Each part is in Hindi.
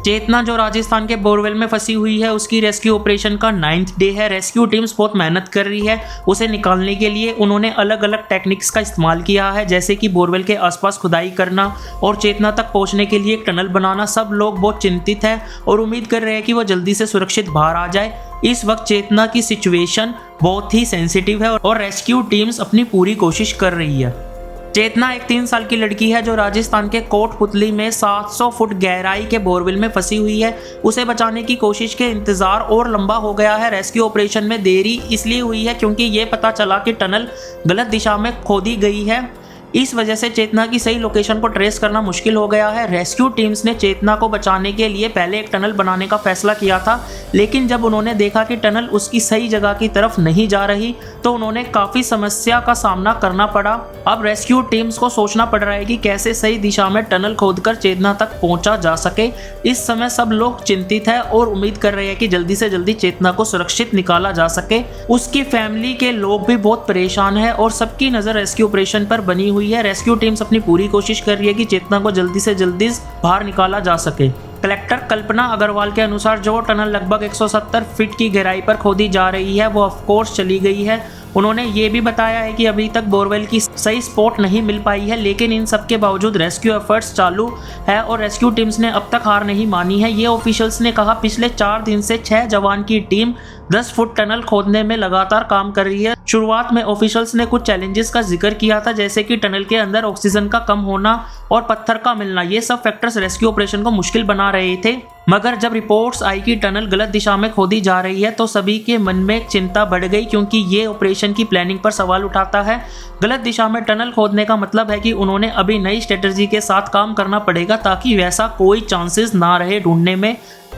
चेतना जो राजस्थान के बोरवेल में फंसी हुई है, उसकी रेस्क्यू ऑपरेशन का 9th डे है। रेस्क्यू टीम्स बहुत मेहनत कर रही है उसे निकालने के लिए। उन्होंने अलग अलग टेक्निक्स का इस्तेमाल किया है, जैसे कि बोरवेल के आसपास खुदाई करना और चेतना तक पहुंचने के लिए एक टनल बनाना। सब लोग बहुत चिंतित हैं और उम्मीद कर रहे हैं कि वो जल्दी से सुरक्षित बाहर आ जाए। इस वक्त चेतना की सिचुएशन बहुत ही सेंसिटिव है और रेस्क्यू टीम्स अपनी पूरी कोशिश कर रही है। चेतना एक 3 साल की लड़की है जो राजस्थान के कोटपुतली में 700 फुट गहराई के बोरवेल में फंसी हुई है। उसे बचाने की कोशिश के इंतजार और लंबा हो गया है। रेस्क्यू ऑपरेशन में देरी इसलिए हुई है क्योंकि ये पता चला कि टनल गलत दिशा में खोदी गई है। इस वजह से चेतना की सही लोकेशन को ट्रेस करना मुश्किल हो गया है। रेस्क्यू टीम्स ने चेतना को बचाने के लिए पहले एक टनल बनाने का फैसला किया था, लेकिन जब उन्होंने देखा कि टनल उसकी सही जगह की तरफ नहीं जा रही तो उन्होंने काफ़ी समस्या का सामना करना पड़ा। अब रेस्क्यू टीम्स को सोचना पड़ रहा है कि कैसे सही दिशा में टनल खोदकर चेतना तक पहुंचा जा सके। इस समय सब लोग चिंतित है और उम्मीद कर रहे हैं कि जल्दी से जल्दी चेतना को सुरक्षित निकाला जा सके। उसकी फैमिली के लोग भी बहुत परेशान है और सबकी नज़र रेस्क्यू ऑपरेशन पर बनी हुई है। रेस्क्यू टीम्स अपनी पूरी कोशिश कर रही है कि चेतना को जल्दी से जल्दी बाहर निकाला जा सके। कलेक्टर कल्पना अग्रवाल के अनुसार जो टनल लगभग 170 फीट की गहराई पर खोदी जा रही है वो ऑफ कोर्स चली गई है। उन्होंने ये भी बताया है कि अभी तक बोरवेल की सही स्पॉट नहीं मिल पाई है, लेकिन इन सब के बावजूद रेस्क्यू एफर्ट्स चालू है और रेस्क्यू टीम्स ने अब तक हार नहीं मानी है। ये ऑफिशियल्स ने कहा पिछले 4 दिन से 6 जवान की टीम 10 फुट टनल खोदने में लगातार काम कर रही है। शुरुआत में ऑफिशियल्स ने कुछ चैलेंजेस का जिक्र किया था, जैसे कि टनल के अंदर ऑक्सीजन का कम होना और पत्थर का मिलना। ये सब फैक्टर्स रेस्क्यू ऑपरेशन को मुश्किल बना रहे थे। मगर जब रिपोर्ट्स आई कि टनल गलत दिशा में खोदी जा रही है तो सभी के मन में चिंता बढ़ गई, क्योंकि ये ऑपरेशन की प्लानिंग पर सवाल उठाता है। गलत दिशा में टनल खोदने का मतलब है कि उन्होंने अभी नई स्ट्रेटजी के साथ काम करना पड़ेगा ताकि वैसा कोई चांसेस ना रहे ढूंढने में।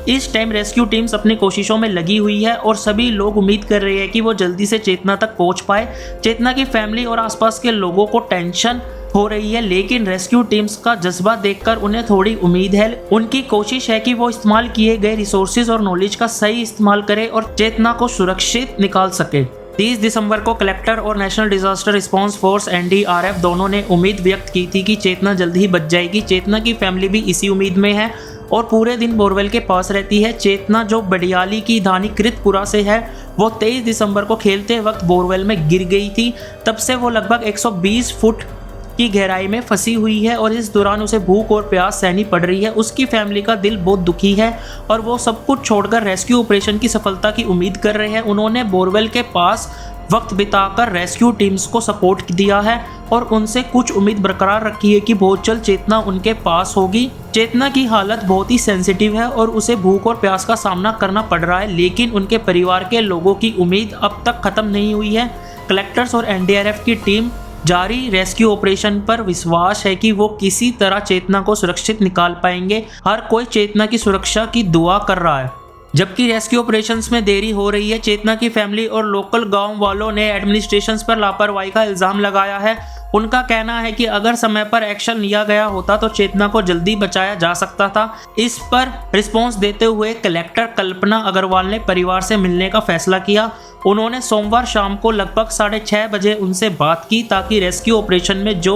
इस टाइम रेस्क्यू टीम्स अपनी कोशिशों में लगी हुई है और सभी लोग उम्मीद कर रहे हैं कि वो जल्दी से चेतना तक पहुंच पाए। चेतना की फैमिली और आसपास के लोगों को टेंशन हो रही है, लेकिन रेस्क्यू टीम्स का जज्बा देखकर उन्हें थोड़ी उम्मीद है। उनकी कोशिश है कि वो इस्तेमाल किए गए रिसोर्सेज और नॉलेज का सही इस्तेमाल करे और चेतना को सुरक्षित निकाल सके। 30 दिसंबर को कलेक्टर और national disaster response force NDRF दोनों ने उम्मीद व्यक्त की थी कि चेतना जल्द ही बच जाएगी। चेतना की फैमिली भी इसी उम्मीद में है और पूरे दिन बोरवेल के पास रहती है। चेतना जो बडियाली की धानी कृतपुरा से है, वो 23 दिसंबर को खेलते वक्त बोरवेल में गिर गई थी। तब से वो लगभग 120 फुट की गहराई में फंसी हुई है और इस दौरान उसे भूख और प्यास सहनी पड़ रही है। उसकी फैमिली का दिल बहुत दुखी है और वो सब कुछ छोड़कर रेस्क्यू ऑपरेशन की सफलता की उम्मीद कर रहे हैं। उन्होंने बोरवेल के पास वक्त बिताकर रेस्क्यू टीम्स को सपोर्ट दिया है और उनसे कुछ उम्मीद बरकरार रखी है कि बहुत जल्द चेतना उनके पास होगी। चेतना की हालत बहुत ही सेंसिटिव है और उसे भूख और प्यास का सामना करना पड़ रहा है, लेकिन उनके परिवार के लोगों की उम्मीद अब तक खत्म नहीं हुई है। कलेक्टर्स और NDRF की टीम जारी रेस्क्यू ऑपरेशन पर विश्वास है कि वो किसी तरह चेतना को सुरक्षित निकाल पाएंगे। हर कोई चेतना की सुरक्षा की दुआ कर रहा है। जबकि रेस्क्यू ऑपरेशंस में देरी हो रही है, चेतना की फैमिली और लोकल गांव वालों ने एडमिनिस्ट्रेशंस पर लापरवाही का इल्जाम लगाया है। उनका कहना है कि अगर समय पर एक्शन लिया गया होता तो चेतना को जल्दी बचाया जा सकता था। इस पर रिस्पॉन्स देते हुए कलेक्टर कल्पना अग्रवाल ने परिवार से मिलने का फैसला किया। उन्होंने सोमवार शाम को लगभग 6:30 बजे उनसे बात की ताकि रेस्क्यू ऑपरेशन में जो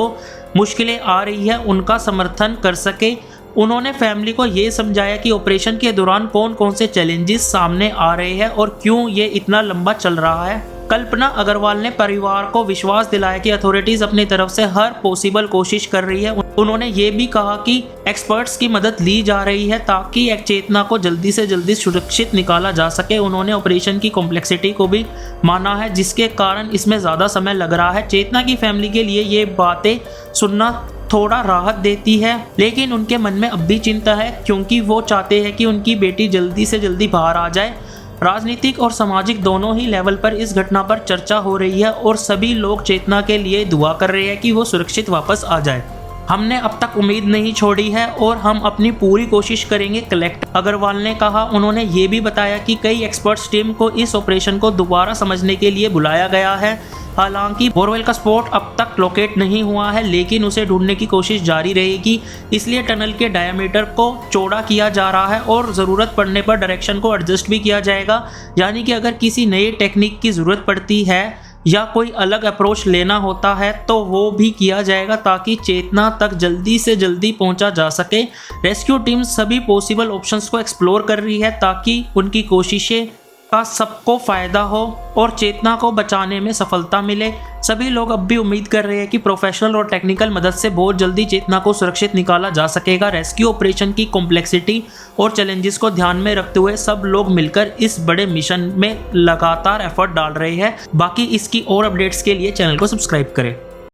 मुश्किलें आ रही है उनका समर्थन कर सके। उन्होंने फैमिली को ये समझाया कि ऑपरेशन के दौरान कौन कौन से चैलेंजेस सामने आ रहे हैं और क्यों ये इतना लंबा चल रहा है। कल्पना अग्रवाल ने परिवार को विश्वास दिलाया कि अथॉरिटीज अपनी तरफ से हर पॉसिबल कोशिश कर रही है। उन्होंने ये भी कहा कि एक्सपर्ट्स की मदद ली जा रही है ताकि एक चेतना को जल्दी से जल्दी सुरक्षित निकाला जा सके। उन्होंने ऑपरेशन की कॉम्प्लेक्सिटी को भी माना है, जिसके कारण इसमें ज़्यादा समय लग रहा है। चेतना की फैमिली के लिए ये बातें सुनना थोड़ा राहत देती है, लेकिन उनके मन में अब भी चिंता है क्योंकि वो चाहते हैं कि उनकी बेटी जल्दी से जल्दी बाहर आ जाए। राजनीतिक और सामाजिक दोनों ही लेवल पर इस घटना पर चर्चा हो रही है और सभी लोग चेतना के लिए दुआ कर रहे हैं कि वो सुरक्षित वापस आ जाए। हमने अब तक उम्मीद नहीं छोड़ी है और हम अपनी पूरी कोशिश करेंगे, कलेक्टर अग्रवाल ने कहा। उन्होंने ये भी बताया कि कई एक्सपर्ट्स टीम को इस ऑपरेशन को दोबारा समझने के लिए बुलाया गया है। हालांकि बोरवेल का स्पॉट अब तक लोकेट नहीं हुआ है, लेकिन उसे ढूंढने की कोशिश जारी रहेगी। इसलिए टनल के डायमीटर को चौड़ा किया जा रहा है और ज़रूरत पड़ने पर डायरेक्शन को एडजस्ट भी किया जाएगा। यानी कि अगर किसी नई टेक्निक की ज़रूरत पड़ती है या कोई अलग अप्रोच लेना होता है तो वो भी किया जाएगा ताकि चेतना तक जल्दी से जल्दी पहुंचा जा सके। रेस्क्यू टीम सभी पॉसिबल ऑप्शंस को एक्सप्लोर कर रही है ताकि उनकी कोशिशें का सबको फायदा हो और चेतना को बचाने में सफलता मिले। सभी लोग अब भी उम्मीद कर रहे हैं कि प्रोफेशनल और टेक्निकल मदद से बहुत जल्दी चेतना को सुरक्षित निकाला जा सकेगा। रेस्क्यू ऑपरेशन की कॉम्प्लेक्सिटी और चैलेंजेस को ध्यान में रखते हुए सब लोग मिलकर इस बड़े मिशन में लगातार एफर्ट डाल रहे हैं। बाकी इसकी और अपडेट्स के लिए चैनल को सब्सक्राइब करें।